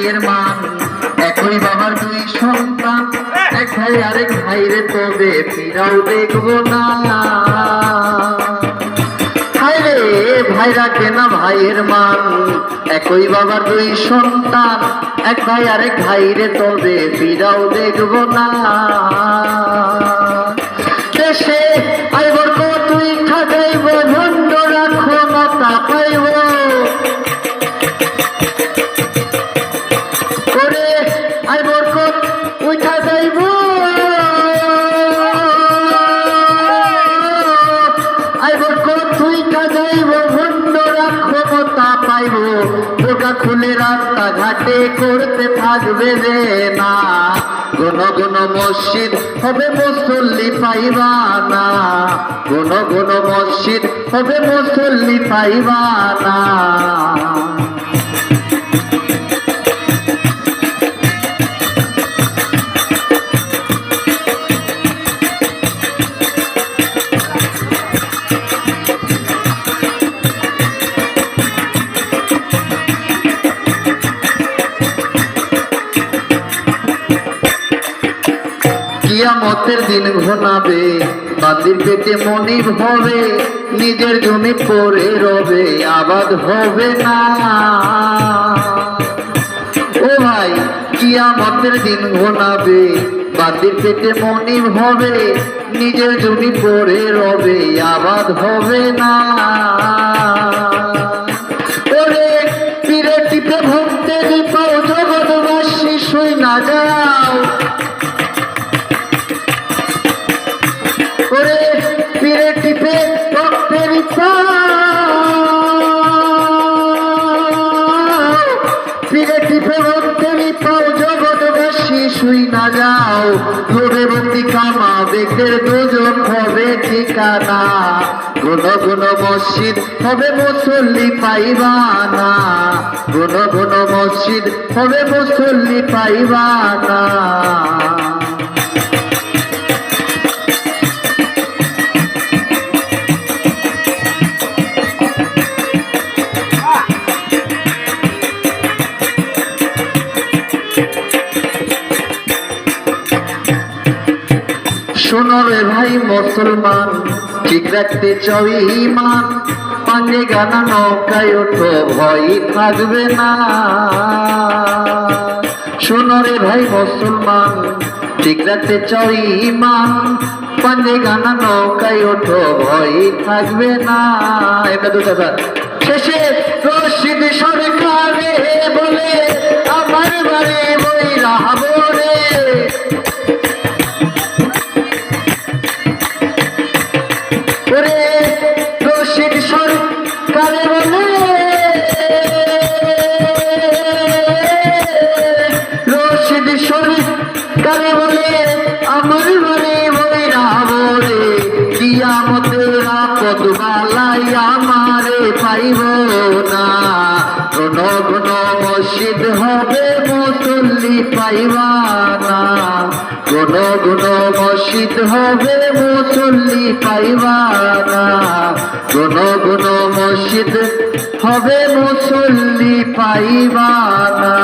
ভাইয়ের মান, একই বাবার দুই সন্তান, এক ভাই আরেক ভাইরে তবে ফিরাও দেখবো না। হায়রে ভাইরা কেনা ভাইয়ের মান, একই বাবার দুই সন্তান, এক ভাই আরেক ভাইরে তবে ফিরাও দেখবো না। দেশে আইবর তুই খাজাইব ভণ্ড রাখো মাতা পাইব, করে আইবর উঠা যাইব আইবর তুই খাজাইব ভণ্ড রাখো মাতা পাইব, বোকা খুলে রাস্তা ঘাটে করতে থাকবে রে না। ঘন ঘন মসজিদ হবে মুসল্লি পাইবা না, ঘন ঘন মসজিদ হবে মুসল্লি পাইবা না। কিয়ামতের দিন ঘনাবে, বাতির পেটে মনিব হবে, নিজের জমি পড়ে রবে আবাদ হবে না। ও ভাই কিয়ামতের দিন ঘনাবে, বাতির পেটে মনিব হবে, নিজের জমি পড়ে রবে আবাদ হবে না। ওরে পীরে টিপে ভক্তে পাও জগৎবাসী শুই না যাও, ওরে পীরে টিপে ভক্তের পীরে টিপে ভক্তের পাও জগৎবাসী শুই না যাও। লোভে বন্দি কামা বেকের দুজন হবে ঠিকানা, ঘন ঘন মসজিদ হবে মুসল্লি পাইবা না, ঘন ঘন মসজিদ হবে মুসল্লি পাইবা না। শোনো রে ভাই মুসলমান, ঠিক রাখতে চাও ঈমান, পাঙ্গে গানা নৌকায় ওঠো ভয় থাকবে না। শোনো রে ভাই মুসলমান, ঠিক রাখতে চাও ঈমান, পাঙ্গে গানা নৌকায় ওঠো ভয় থাকবে না। এটা দুটো শেষে রশিদ সরকারে বলে আমার বাড়ি বইরা বলে, ওরে রশিদ সরকারে বলে, রশিদ সরকারে বলে আমার বাড়ি বইরা বলে, কিয়ামতের আপদ বালাই আমারে পাইব না। ঘন ঘন মসজিদ হবে মুসল্লি পাইবা না, ঘন ঘন মসজিদ হবে মুসল্লি পাইবা না, ঘন ঘন মসজিদ হবে মুসল্লি পাইবা না।